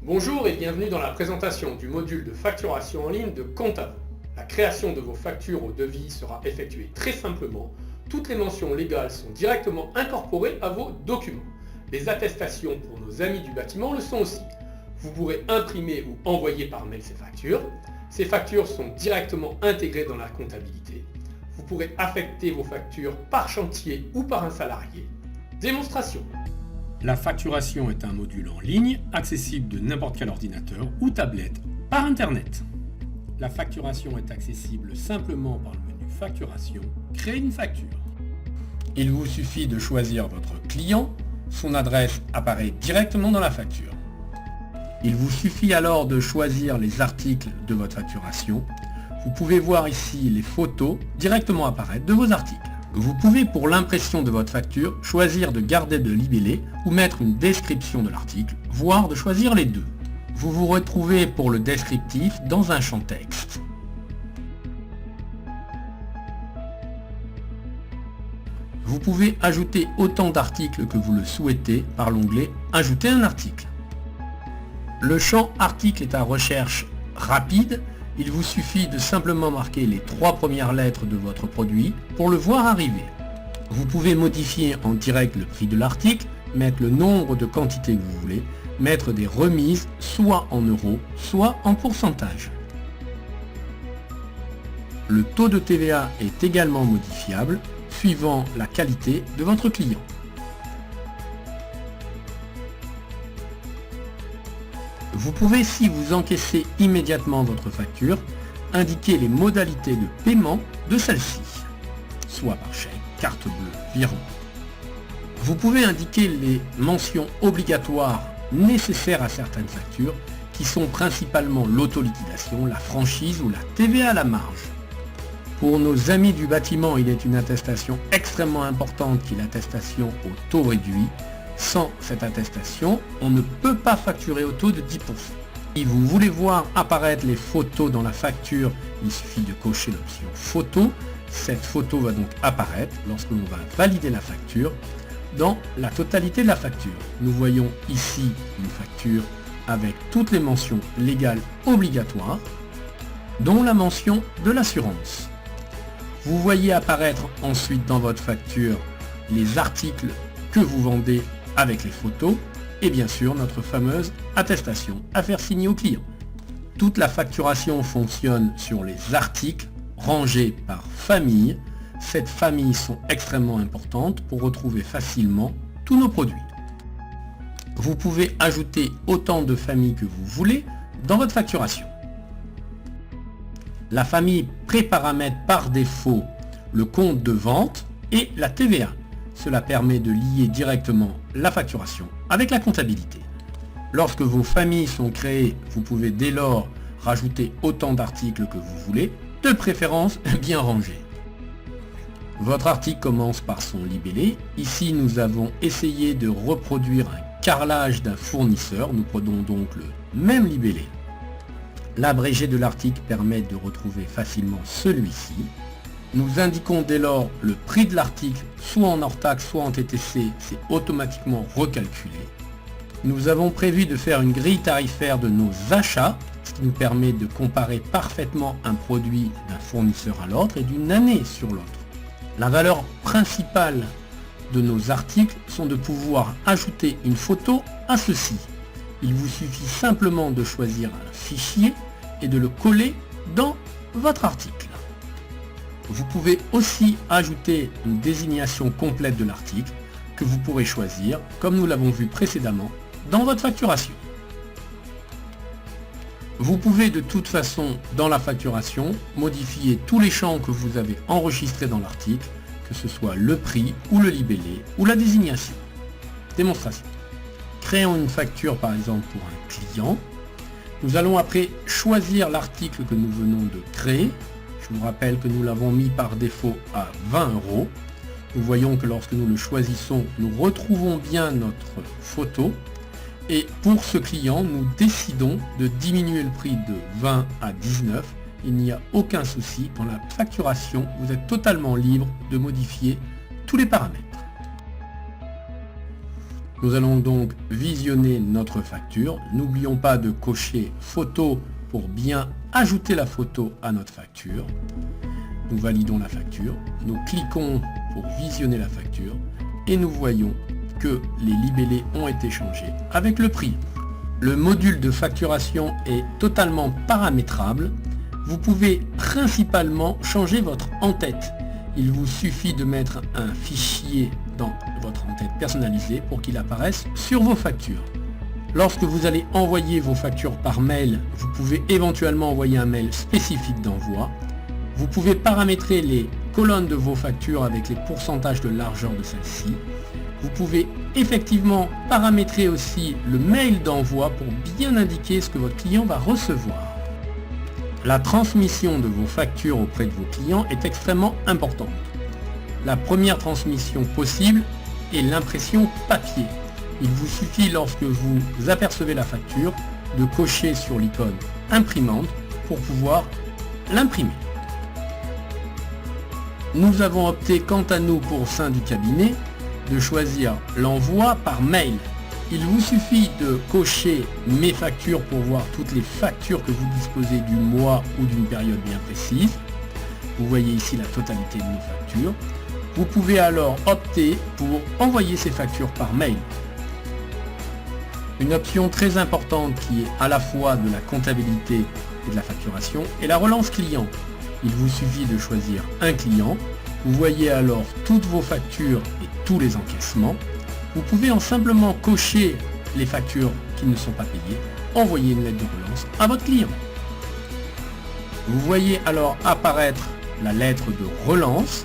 Bonjour et bienvenue dans la présentation du module de facturation en ligne de Comptavo. La création de vos factures au devis sera effectuée très simplement. Toutes les mentions légales sont directement incorporées à vos documents. Les attestations pour nos amis du bâtiment le sont aussi. Vous pourrez imprimer ou envoyer par mail ces factures. Ces factures sont directement intégrées dans la comptabilité. Vous pourrez affecter vos factures par chantier ou par un salarié. Démonstration. La facturation est un module en ligne, accessible de n'importe quel ordinateur ou tablette, par Internet. La facturation est accessible simplement par le menu Facturation, Créer une facture. Il vous suffit de choisir votre client, son adresse apparaît directement dans la facture. Il vous suffit alors de choisir les articles de votre facturation. Vous pouvez voir ici les photos directement apparaître de vos articles. Vous pouvez pour l'impression de votre facture choisir de garder le libellé ou mettre une description de l'article, voire de choisir les deux. Vous vous retrouvez pour le descriptif dans un champ texte. Vous pouvez ajouter autant d'articles que vous le souhaitez par l'onglet « Ajouter un article ». Le champ « Article » est à recherche rapide. Il vous suffit de simplement marquer les 3 premières lettres de votre produit pour le voir arriver. Vous pouvez modifier en direct le prix de l'article, mettre le nombre de quantités que vous voulez, mettre des remises soit en euros, soit en pourcentage. Le taux de TVA est également modifiable suivant la qualité de votre client. Vous pouvez, si vous encaissez immédiatement votre facture, indiquer les modalités de paiement de celle-ci, soit par chèque, carte bleue, virement. Vous pouvez indiquer les mentions obligatoires nécessaires à certaines factures, qui sont principalement l'autoliquidation, la franchise ou la TVA à la marge. Pour nos amis du bâtiment, il est une attestation extrêmement importante qui est l'attestation au taux réduit. Sans cette attestation, on ne peut pas facturer au taux de 10%. Si vous voulez voir apparaître les photos dans la facture, il suffit de cocher l'option photo. Cette photo va donc apparaître lorsque l'on va valider la facture dans la totalité de la facture. Nous voyons ici une facture avec toutes les mentions légales obligatoires, dont la mention de l'assurance. Vous voyez apparaître ensuite dans votre facture les articles que vous vendez avec les photos et bien sûr notre fameuse attestation à faire signer au client. Toute la facturation fonctionne sur les articles rangés par famille. Ces familles sont extrêmement importantes pour retrouver facilement tous nos produits. Vous pouvez ajouter autant de familles que vous voulez dans votre facturation. La famille préparamètre par défaut le compte de vente et la TVA. Cela permet de lier directement la facturation avec la comptabilité. Lorsque vos familles sont créées, vous pouvez dès lors rajouter autant d'articles que vous voulez, de préférence bien rangés. Votre article commence par son libellé. Ici, nous avons essayé de reproduire un carrelage d'un fournisseur. Nous prenons donc le même libellé. L'abrégé de l'article permet de retrouver facilement celui-ci. Nous indiquons dès lors le prix de l'article, soit en hors taxe, soit en TTC, c'est automatiquement recalculé. Nous avons prévu de faire une grille tarifaire de nos achats, ce qui nous permet de comparer parfaitement un produit d'un fournisseur à l'autre et d'une année sur l'autre. La valeur principale de nos articles sont de pouvoir ajouter une photo à ceci. Il vous suffit simplement de choisir un fichier et de le coller dans votre article. Vous pouvez aussi ajouter une désignation complète de l'article que vous pourrez choisir, comme nous l'avons vu précédemment, dans votre facturation. Vous pouvez de toute façon, dans la facturation, modifier tous les champs que vous avez enregistrés dans l'article, que ce soit le prix ou le libellé ou la désignation. Démonstration. Créons une facture par exemple pour un client. Nous allons après choisir l'article que nous venons de créer. Je vous rappelle que nous l'avons mis par défaut à 20 €. Nous voyons que lorsque nous le choisissons, nous retrouvons bien notre photo. Et pour ce client, nous décidons de diminuer le prix de 20 à 19. Il n'y a aucun souci. Dans la facturation, vous êtes totalement libre de modifier tous les paramètres. Nous allons donc visionner notre facture. N'oublions pas de cocher photo pour bien ajouter la photo à notre facture. Nous validons la facture, nous cliquons pour visionner la facture et nous voyons que les libellés ont été changés avec le prix. Le module de facturation est totalement paramétrable. Vous pouvez principalement changer votre en-tête. Il vous suffit de mettre un fichier dans votre en-tête personnalisé pour qu'il apparaisse sur vos factures. Lorsque vous allez envoyer vos factures par mail, vous pouvez éventuellement envoyer un mail spécifique d'envoi. Vous pouvez paramétrer les colonnes de vos factures avec les pourcentages de largeur de celles-ci. Vous pouvez effectivement paramétrer aussi le mail d'envoi pour bien indiquer ce que votre client va recevoir. La transmission de vos factures auprès de vos clients est extrêmement importante. La première transmission possible est l'impression papier. Il vous suffit, lorsque vous apercevez la facture, de cocher sur l'icône imprimante pour pouvoir l'imprimer. Nous avons opté quant à nous, pour au sein du cabinet, de choisir l'envoi par mail. Il vous suffit de cocher mes factures pour voir toutes les factures que vous disposez du mois ou d'une période bien précise. Vous voyez ici la totalité de nos factures. Vous pouvez alors opter pour envoyer ces factures par mail. Une option très importante qui est à la fois de la comptabilité et de la facturation est la relance client. Il vous suffit de choisir un client. Vous voyez alors toutes vos factures et tous les encaissements. Vous pouvez en simplement cocher les factures qui ne sont pas payées, envoyer une lettre de relance à votre client. Vous voyez alors apparaître la lettre de relance,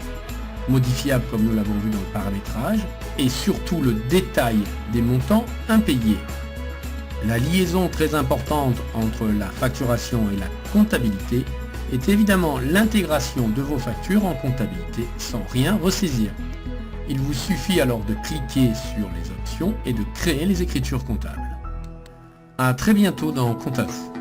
modifiable comme nous l'avons vu dans le paramétrage, et surtout le détail des montants impayés. La liaison très importante entre la facturation et la comptabilité est évidemment l'intégration de vos factures en comptabilité sans rien ressaisir. Il vous suffit alors de cliquer sur les options et de créer les écritures comptables. A très bientôt dans Compte à vous.